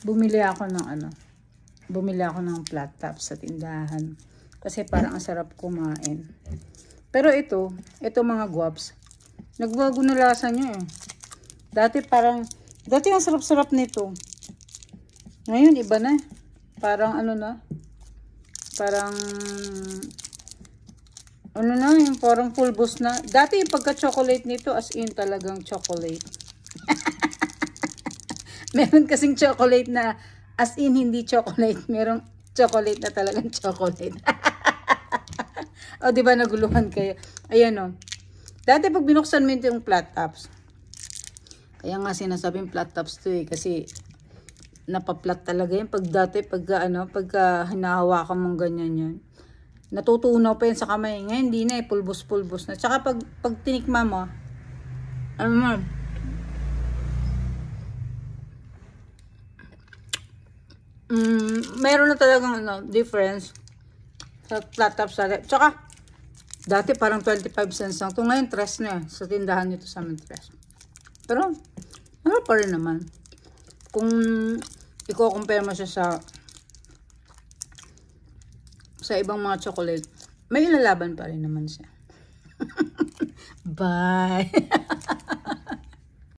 bumili ako ng bumili ako ng flat top sa tindahan. Kasi parang ang sarap kumain. Pero ito mga guwaps, nagbago na lasa niya eh. Dati ang sarap-sarap nito. Ngayon iba na. Parang yung parang pulbos na. Dati yung pagka-chocolate nito, as in talagang chocolate. Meron kasing chocolate na as in hindi chocolate. Merong chocolate na talagang chocolate. O, diba naguluhan kayo? Ayan o. Dati pag binuksan mo yung flat tops. Kaya nga sinasabing flat tops to eh. Kasi napaplat talaga yun. Pag dati, pagka hinahawakan mong ganyan yan. Natutunaw pa yun sa kamay. Ngayon hindi na eh. Pulbos-pulbos na. Tsaka pag tinikma mo, meron na talagang difference sa flat tops natin. Tsaka, dati parang 25 cents lang. Ito ngayon, 3 na sa tindahan nito sa amin, 3. Pero, ano pa rin naman. Kung i-compare mo siya sa ibang mga chocolate, may ilalaban pa rin naman siya. Bye!